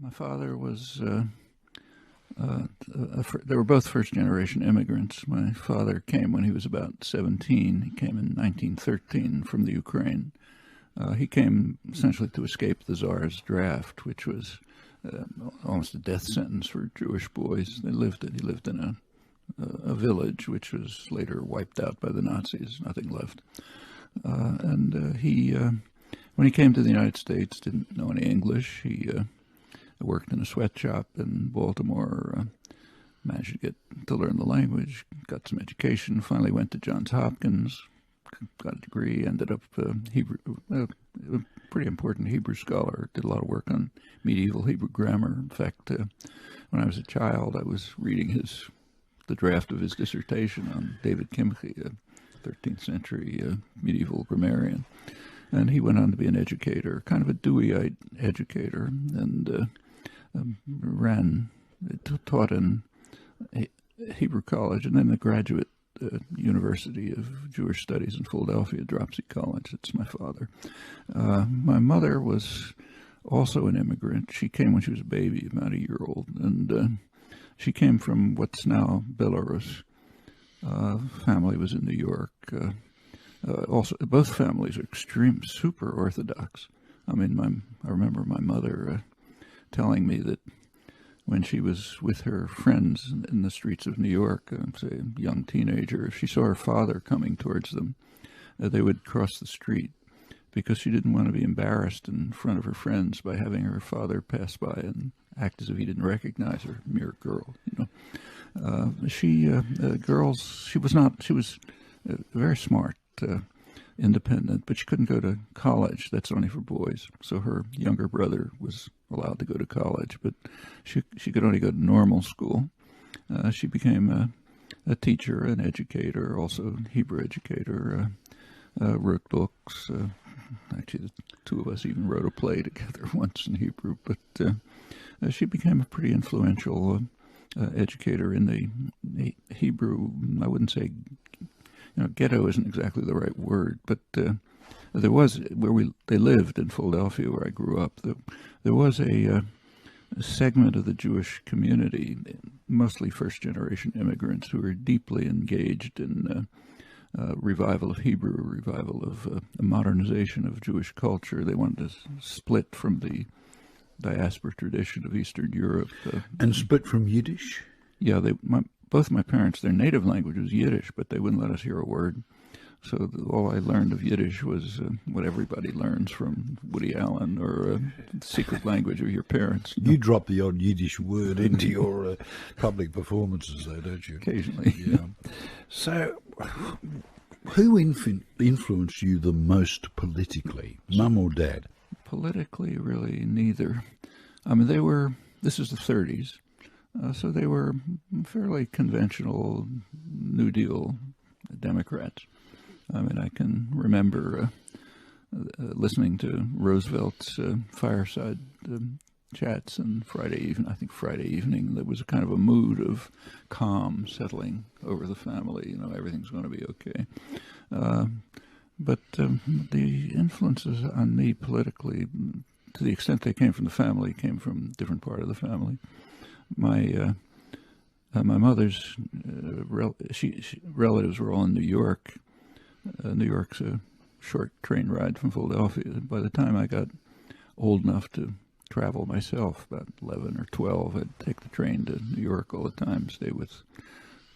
My father was, they were both first-generation immigrants. My father came when he was about 17. He came in 1913 from the Ukraine. He came essentially to escape the Tsar's draft, which was almost a death sentence for Jewish boys. He lived in a village which was later wiped out by the Nazis. Nothing left. When he came to the United States, didn't know any English. He worked in a sweatshop in Baltimore, managed to learn the language, got some education, finally went to Johns Hopkins, got a degree, ended up a pretty important Hebrew scholar, did a lot of work on medieval Hebrew grammar. In fact, when I was a child, I was reading the draft of his dissertation on David Kimche, a 13th century medieval grammarian. And he went on to be an educator, kind of a Deweyite educator, and taught in Hebrew College and then the graduate University of Jewish Studies in Philadelphia, Dropsy College. It's my father. My mother was also an immigrant. She came when she was a baby, about a year old, and she came from what's now Belarus. Family was in New York. Also, both families are super Orthodox. I mean, I remember my mother telling me that when she was with her friends in the streets of New York, say a young teenager, if she saw her father coming towards them, they would cross the street because she didn't want to be embarrassed in front of her friends by having her father pass by and act as if he didn't recognize her, mere girl, you know. She was very smart, independent, but she couldn't go to college. That's only for boys. So her younger brother was allowed to go to college, but she could only go to normal school. She became a teacher, an educator, also Hebrew educator, wrote books. Actually, the two of us even wrote a play together once in Hebrew, but she became a pretty influential educator in the Hebrew, I wouldn't say, ghetto isn't exactly the right word, but there was, they lived in Philadelphia where I grew up, there was a segment of the Jewish community, mostly first-generation immigrants, who were deeply engaged in revival of Hebrew, revival of a modernization of Jewish culture. They wanted to split from the diaspora tradition of Eastern Europe. And split from Yiddish? Yeah, both my parents, their native language was Yiddish, but they wouldn't let us hear a word. So all I learned of Yiddish was what everybody learns from Woody Allen, or the secret language of your parents. You drop the odd Yiddish word into your public performances, though, don't you? Occasionally. Yeah. So, who influenced you the most politically, mum or dad? Politically, really, neither. I mean, this is the 30s, so they were fairly conventional New Deal Democrats. I mean, I can remember listening to Roosevelt's fireside chats on Friday evening. There was a kind of a mood of calm settling over the family. Everything's going to be okay. But the influences on me politically, to the extent they came from the family, came from a different part of the family. My mother's relatives were all in New York. New York's a short train ride from Philadelphia. By the time I got old enough to travel myself, about 11 or 12, I'd take the train to New York all the time, stay with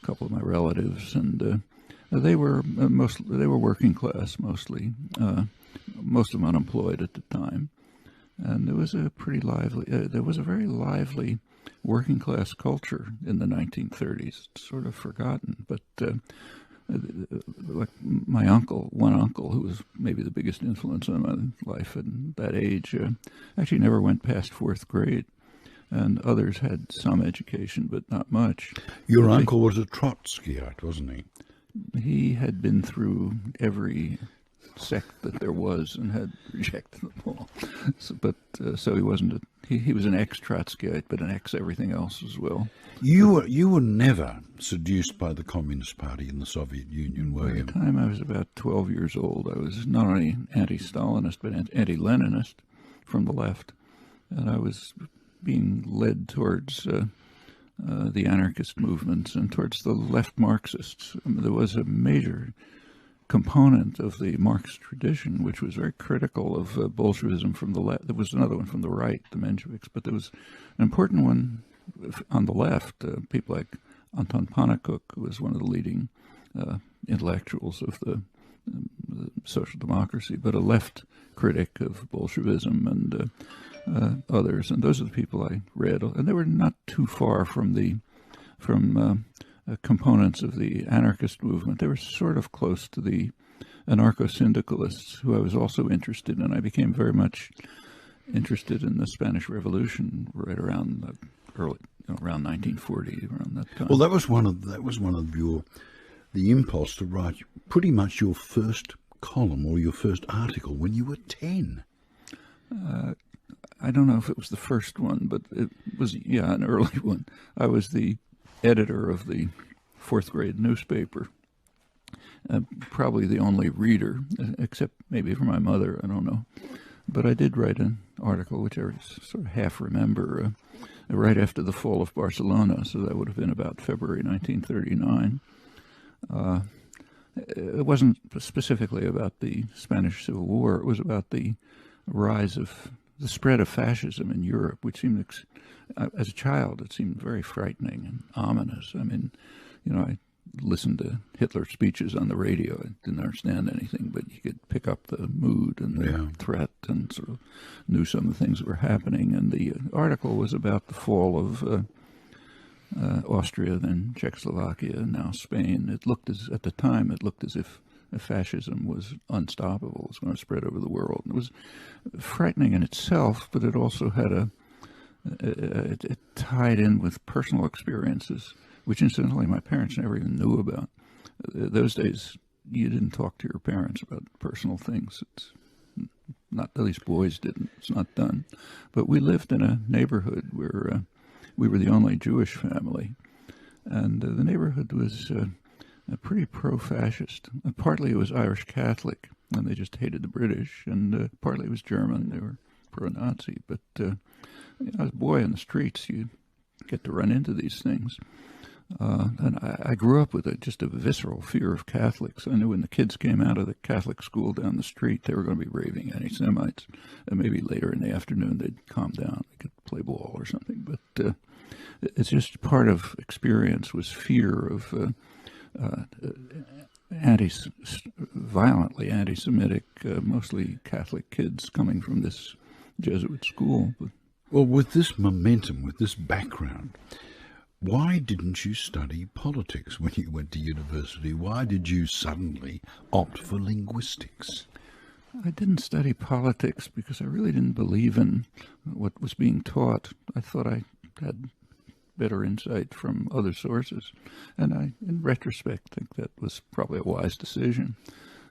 a couple of my relatives, and they were working class mostly, most of them unemployed at the time, and there was a very lively working class culture in the 1930s. It's sort of forgotten, but like my one uncle, who was maybe the biggest influence on my life at that age, actually never went past 4th grade, and others had some education, but not much. Your uncle was a Trotskyite, wasn't he? He had been through every sect that there was and had rejected them all. So he wasn't he was an ex-Trotskyite, but an ex-everything else as well. You were never seduced by the Communist Party in the Soviet Union, were you? By the time I was about 12 years old, I was not only anti-Stalinist, but anti-Leninist from the left. And I was being led towards the anarchist movements and towards the left Marxists. I mean, there was a major component of the Marx tradition which was very critical of Bolshevism from the left. There was another one from the right, the Mensheviks, but there was an important one on the left. People like Anton Pannekoek, who was one of the leading intellectuals of the social democracy, but a left critic of Bolshevism and others. And those are the people I read, and they were not too far from components of the anarchist movement. They were sort of close to the anarcho-syndicalists, who I was also interested in. I became very much interested in the Spanish Revolution right around around 1940, around that time. Well, that was one of the impulse to write pretty much your first column or your first article when you were 10. I don't know if it was the first one, but it was, an early one. I was the editor of the fourth grade newspaper, probably the only reader, except maybe for my mother, I don't know. But I did write an article, which I sort of half remember, right after the fall of Barcelona, so that would have been about February 1939. It wasn't specifically about the Spanish Civil War. It was about the rise of the spread of fascism in Europe, which seemed, as a child, it seemed very frightening and ominous. I mean, I listened to Hitler's speeches on the radio. I didn't understand anything, but you could pick up the mood and the threat and sort of knew some of the things that were happening. And the article was about the fall of Austria, then Czechoslovakia, now Spain. At the time, it looked as if fascism was unstoppable. It was going to spread over the world. It was frightening in itself, but it also had it tied in with personal experiences, which incidentally my parents never even knew about. Those days, you didn't talk to your parents about personal things. It's not, at least boys didn't. It's not done. But we lived in a neighborhood where we were the only Jewish family, and the neighborhood was pretty pro-fascist. Partly it was Irish Catholic, and they just hated the British, and partly it was German. They were pro-Nazi. But as a boy in the streets, you get to run into these things. And I grew up with just a visceral fear of Catholics. I knew when the kids came out of the Catholic school down the street, they were going to be raving anti-Semites. And maybe later in the afternoon, they'd calm down. They could play ball or something. But it's just part of experience was fear of violently anti-Semitic, mostly Catholic kids coming from this Jesuit school. Well, with this momentum, with this background, why didn't you study politics when you went to university? Why did you suddenly opt for linguistics? I didn't study politics because I really didn't believe in what was being taught. I thought I had better insight from other sources. And I, in retrospect, think that was probably a wise decision.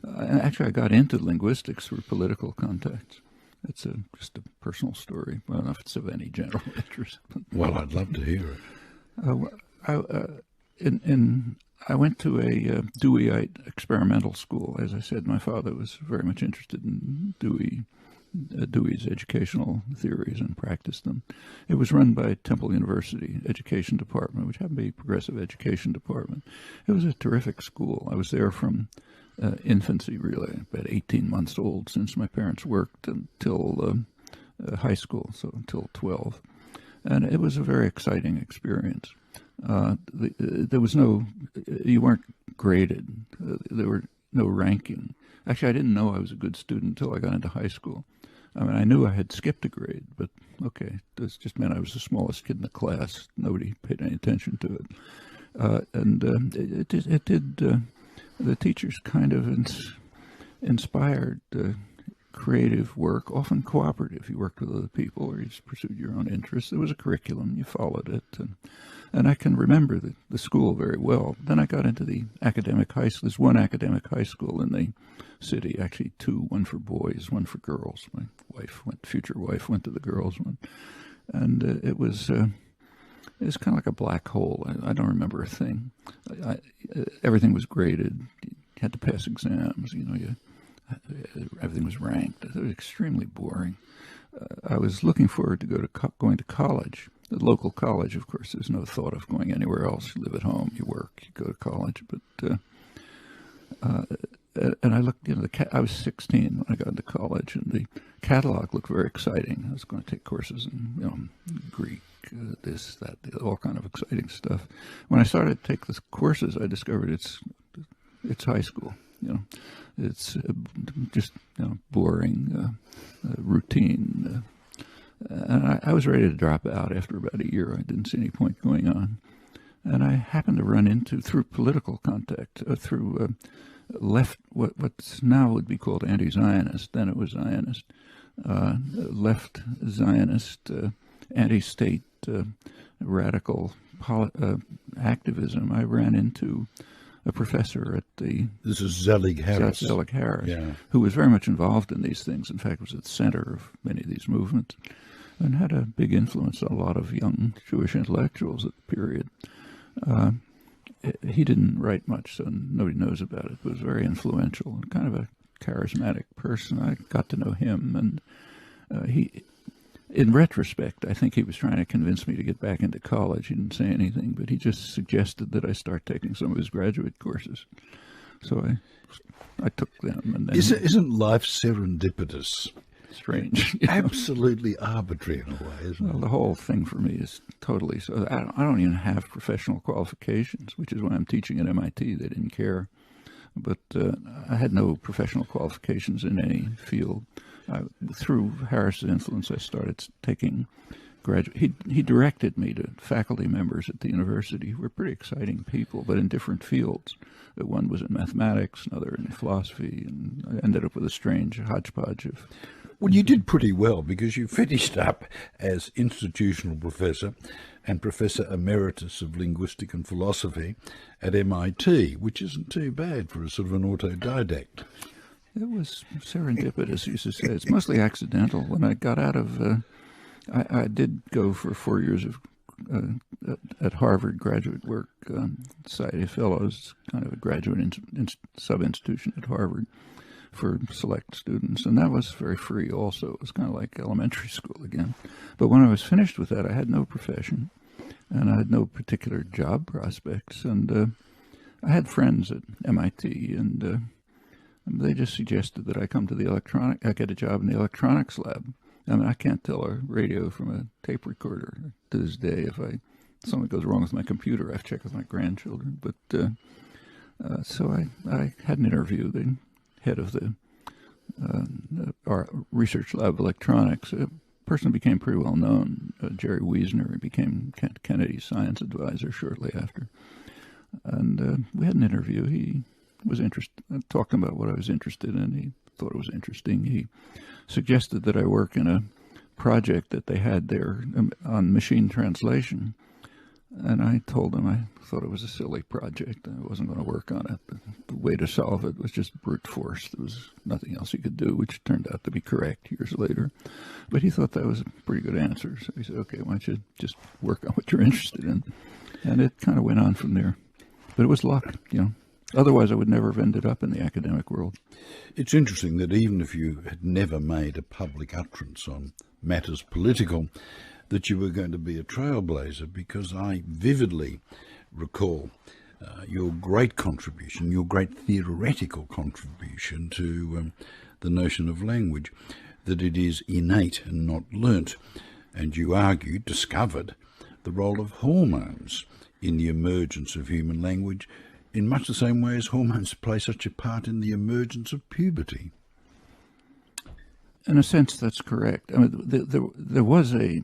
And actually, I got into linguistics through political contacts. It's just a personal story. I don't know if it's of any general interest. Well, I'd love to hear it. I went to a Deweyite experimental school. As I said, my father was very much interested in Dewey's educational theories and practiced them. It was run by Temple University Education Department, which happened to be a progressive education department. It was a terrific school. I was there from infancy, really, about 18 months old, since my parents worked until high school, so until 12. And it was a very exciting experience. There was you weren't graded. There were no ranking. Actually, I didn't know I was a good student until I got into high school. I mean, I knew I had skipped a grade, but okay, this just meant I was the smallest kid in the class. Nobody paid any attention to it. It did, the teachers kind of inspired creative work, often cooperative. You worked with other people or you just pursued your own interests. There was a curriculum, you followed it. And I can remember the school very well. Then I got into the academic high school. There's one academic high school in the city, actually two, one for boys, one for girls. My future wife went to the girls one. And it was kind of like a black hole. I don't remember a thing. Everything was graded. You had to pass exams, everything was ranked. It was extremely boring. I was looking forward to going to college. The local college, of course, there's no thought of going anywhere else. You live at home, you work, you go to college. But and I looked, I was 16 when I got into college, and the catalog looked very exciting. I was going to take courses in, Greek, this, that, all kind of exciting stuff. When I started to take the courses, I discovered it's high school. It's just boring, routine. And I was ready to drop out after about a year. I didn't see any point going on. And I happened to run into, through political contact, through left, what's now would be called anti-Zionist, then it was Zionist, left Zionist, anti-state, radical activism. I ran into a professor at the... This is Zelig Harris. Zelig Harris, yeah. Who was very much involved in these things. In fact, was at the center of many of these movements and had a big influence on a lot of young Jewish intellectuals at the period. He didn't write much, so nobody knows about it, but was very influential and kind of a charismatic person. I got to know him, and he... In retrospect, I think he was trying to convince me to get back into college. He didn't say anything, but he just suggested that I start taking some of his graduate courses. So I took them. And then Isn't life serendipitous? Strange. Absolutely arbitrary in a way, isn't it? Well, the whole thing for me is totally so. I don't even have professional qualifications, which is why I'm teaching at MIT. They didn't care. But I had no professional qualifications in any field. Through Harris's influence, I started taking graduate. He directed me to faculty members at the university who were pretty exciting people, but in different fields. One was in mathematics, another in philosophy, and I ended up with a strange hodgepodge of... Well, you did pretty well because you finished up as institutional professor and professor emeritus of linguistics and philosophy at MIT, which isn't too bad for a sort of an autodidact. It was serendipitous, you used to say. It's mostly accidental. When I got out of, I did go for 4 years of at Harvard graduate work, Society of Fellows, kind of a graduate sub-institution at Harvard for select students, and that was very free also. It was kind of like elementary school again. But when I was finished with that, I had no profession, and I had no particular job prospects, and I had friends at MIT, and they just suggested that I come to I get a job in the electronics lab. I mean, I can't tell a radio from a tape recorder to this day. If something goes wrong with my computer, I have to check with my grandchildren. But so I had an interview. The head of the our research lab of electronics, a person who became pretty well known, Jerry Wiesner, became Kennedy's science advisor shortly after. And we had an interview. He was interested. I talked about what I was interested in. He thought it was interesting. He suggested that I work in a project that they had there on machine translation. And I told him I thought it was a silly project. I wasn't going to work on it. The way to solve it was just brute force. There was nothing else he could do, which turned out to be correct years later. But he thought that was a pretty good answer. So he said, okay, why don't you just work on what you're interested in? And it kind of went on from there. But it was luck, Otherwise, I would never have ended up in the academic world. It's interesting that even if you had never made a public utterance on matters political, that you were going to be a trailblazer, because I vividly recall your great contribution, your great theoretical contribution to the notion of language, that it is innate and not learnt. And you argued, discovered, the role of hormones in the emergence of human language, in much the same way as hormones play such a part in the emergence of puberty. In a sense, that's correct. I mean, there was a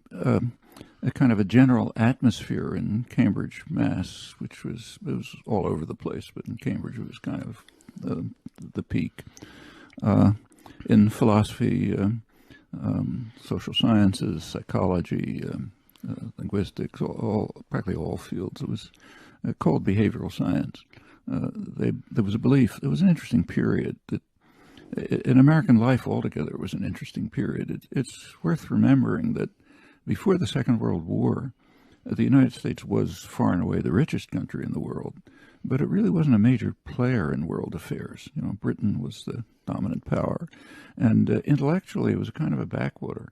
kind of a general atmosphere in Cambridge, Mass, it was all over the place, but in Cambridge it was kind of the peak. In philosophy, social sciences, psychology, linguistics, practically all fields, it was called behavioral science. There was a belief, there was an interesting period that in American life altogether was an interesting period. It's worth remembering that before the Second World War, the United States was far and away the richest country in the world, but it really wasn't a major player in world affairs. Britain was the dominant power, and intellectually it was kind of a backwater.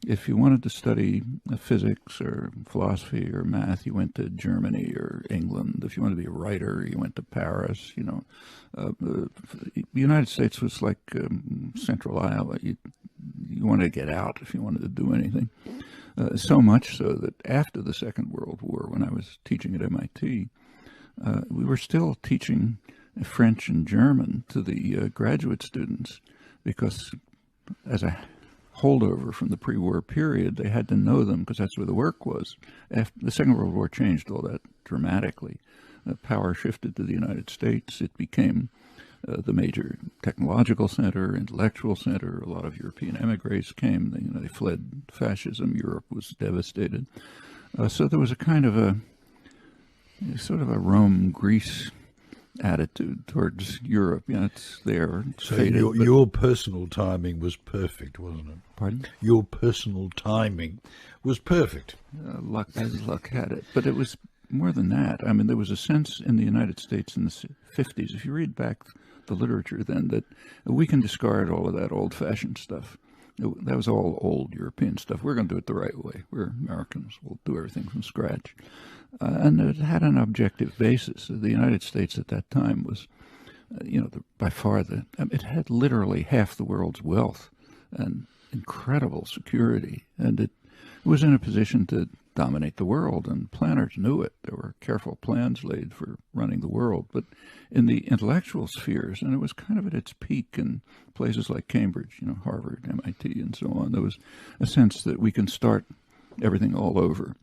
if you wanted to study physics or philosophy or math, you went to Germany or England. If you wanted to be a writer, you went to Paris. The United States was like central Iowa. You wanted to get out if you wanted to do anything. So much so that after the Second World War, when I was teaching at MIT, we were still teaching French and German to the graduate students because as a holdover from the pre-war period, they had to know them because that's where the work was. After the Second World War changed all that dramatically. Power shifted to the United States. It became the major technological center, intellectual center. A lot of European emigres came. They fled fascism. Europe was devastated. So there was a kind of a sort of a Rome-Greece attitude towards Europe. It's there. It's so faded, your personal timing was perfect, wasn't it? Pardon? Your personal timing was perfect. Luck as luck had it. But it was more than that. I mean, there was a sense in the United States in the 50s, if you read back the literature then, that we can discard all of that old-fashioned stuff. That was all old European stuff. We're going to do it the right way. We're Americans. We'll do everything from scratch. And it had an objective basis. The United States at that time was, by far it had literally half the world's wealth and incredible security. And it was in a position to dominate the world, and planners knew it. There were careful plans laid for running the world. But in the intellectual spheres, and it was kind of at its peak in places like Cambridge, Harvard, MIT, and so on, there was a sense that we can start everything all over.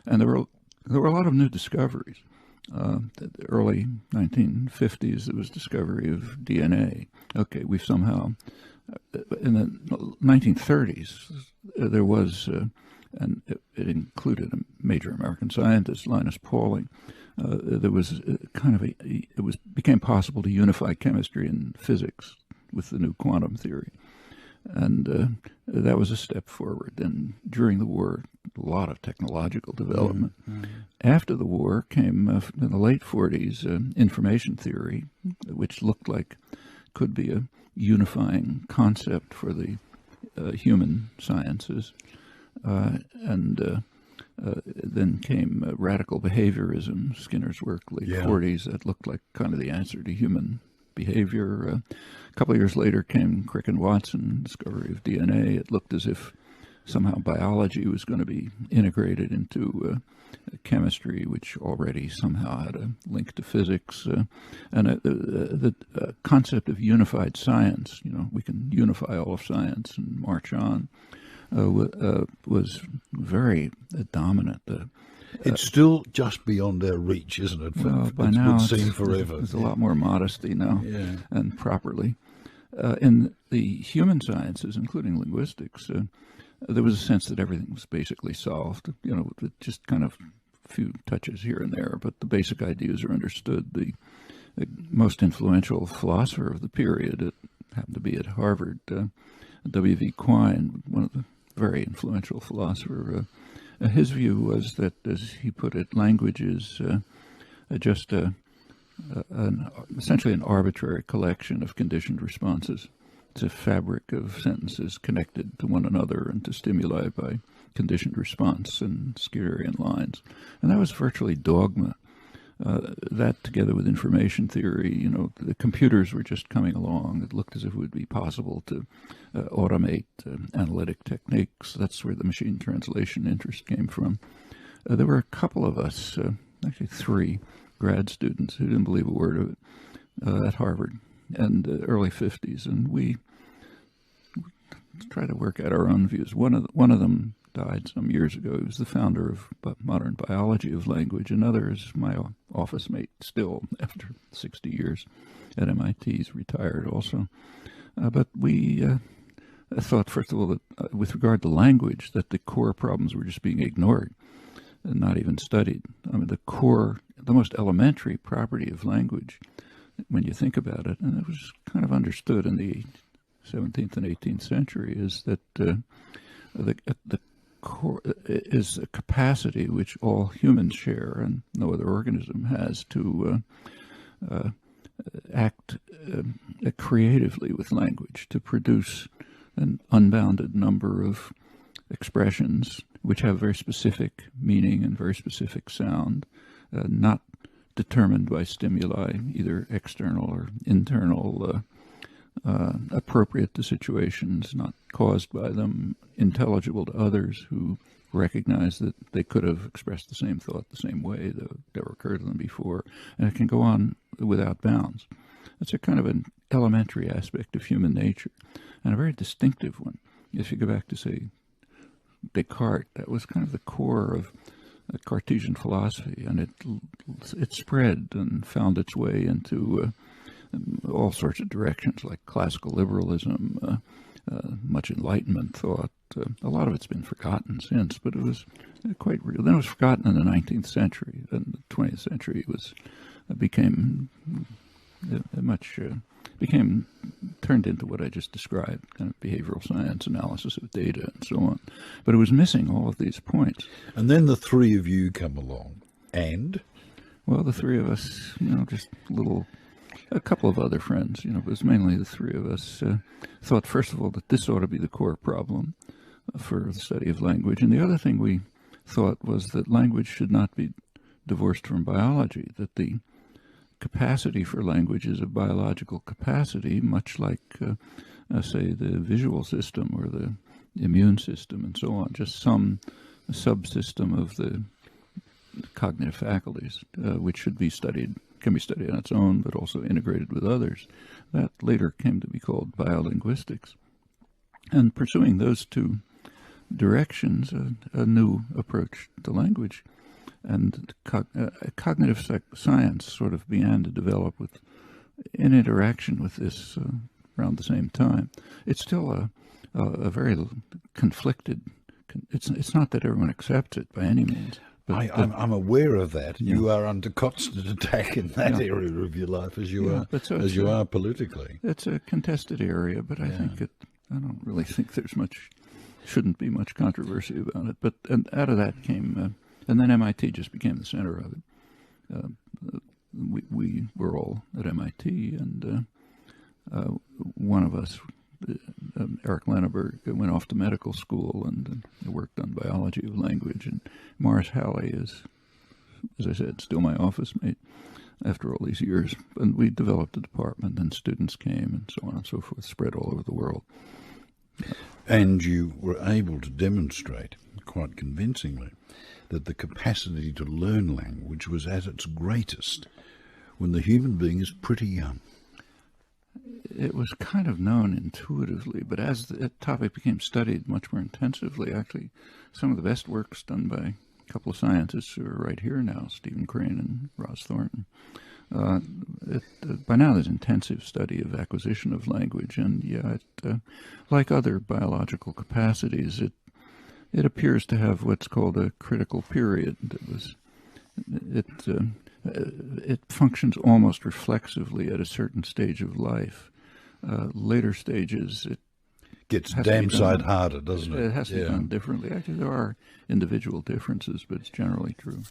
And there were a lot of new discoveries. The early 1950s, there was discovery of DNA. Okay, we've somehow, in the 1930s, there was, and it included a major American scientist, Linus Pauling. There was became possible to unify chemistry and physics with the new quantum theory. And that was a step forward. And during the war, a lot of technological development. After the war came, in the late 40s, information theory, which looked like could be a unifying concept for the human sciences. And then came radical behaviorism, Skinner's work, late 40s, that looked like kind of the answer to human behavior. A couple of years later came Crick and Watson, discovery of DNA. It looked as if somehow biology was going to be integrated into chemistry, which already somehow had a link to physics. And the concept of unified science, we can unify all of science and march on, was very dominant. It's still just beyond our reach, isn't it? By now, it's been seen forever. There's a lot more modesty now, and properly. In the human sciences, including linguistics, there was a sense that everything was basically solved, with just kind of a few touches here and there, but the basic ideas are understood. The most influential philosopher of the period, it happened to be at Harvard, W.V. Quine, one of the very influential philosopher. His view was that, as he put it, language is just essentially an arbitrary collection of conditioned responses. It's a fabric of sentences connected to one another and to stimuli by conditioned response and Skinnerian lines. And that was virtually dogma. That, together with information theory, the computers were just coming along. It looked as if it would be possible to automate analytic techniques. That's where the machine translation interest came from. There were a couple of us, actually 3 grad students who didn't believe a word of it at Harvard in the early 50s, and we tried to work out our own views. One of them died some years ago. He was the founder of modern biology of language. Another is my office mate still after 60 years at MIT. He's retired also. But we thought, first of all, that with regard to language, that the core problems were just being ignored and not even studied. I mean, the most elementary property of language, when you think about it, and it was kind of understood in the 17th and 18th century, is that the core is a capacity which all humans share and no other organism has to act creatively with language, to produce an unbounded number of expressions which have very specific meaning and very specific sound, not determined by stimuli, either external or internal, appropriate to situations, not caused by them, intelligible to others who recognize that they could have expressed the same thought the same way that never occurred to them before, and it can go on without bounds. It's a kind of an elementary aspect of human nature, and a very distinctive one. If you go back to, say, Descartes, that was kind of the core of Cartesian philosophy, and it spread and found its way into all sorts of directions, like classical liberalism, much Enlightenment thought. A lot of it's been forgotten since, but it was quite real. Then it was forgotten in the 19th century. Then the 20th century became turned into what I just described, kind of behavioral science, analysis of data, and so on. But it was missing all of these points. And then the three of you come along, and? Well, the three of us, just a couple of other friends, but it was mainly the three of us, thought, first of all, that this ought to be the core problem for the study of language. And the other thing we thought was that language should not be divorced from biology, that the capacity for language is a biological capacity, much like, say, the visual system or the immune system and so on, just some subsystem of the cognitive faculties, which can be studied on its own, but also integrated with others. That later came to be called biolinguistics. And pursuing those two directions, a new approach to language, and cognitive science sort of began to develop in interaction with this around the same time. It's still a very conflicted. It's not that everyone accepts it by any means. I'm aware of that. Yeah. You are under constant attack in that area of your life, as you are politically. It's a contested area, but I think I don't really think shouldn't be much controversy about it. But out of that came, and then MIT just became the center of it. We were all at MIT, and one of us, Eric Lenneberg, went off to medical school and worked on biology of language. And Morris Halley is, as I said, still my office mate after all these years. And we developed a department, and students came, and so on and so forth, spread all over the world. And you were able to demonstrate quite convincingly that the capacity to learn language was at its greatest when the human being is pretty young. It was kind of known intuitively, but as the topic became studied much more intensively, actually, some of the best work's done by a couple of scientists who are right here now, Stephen Crane and Ross Thornton. By now there's intensive study of acquisition of language, and like other biological capacities, it appears to have what's called a critical period. It functions almost reflexively at a certain stage of life. Later stages, it gets damn sight harder, doesn't it? It has to be done differently. Actually, there are individual differences, but it's generally true.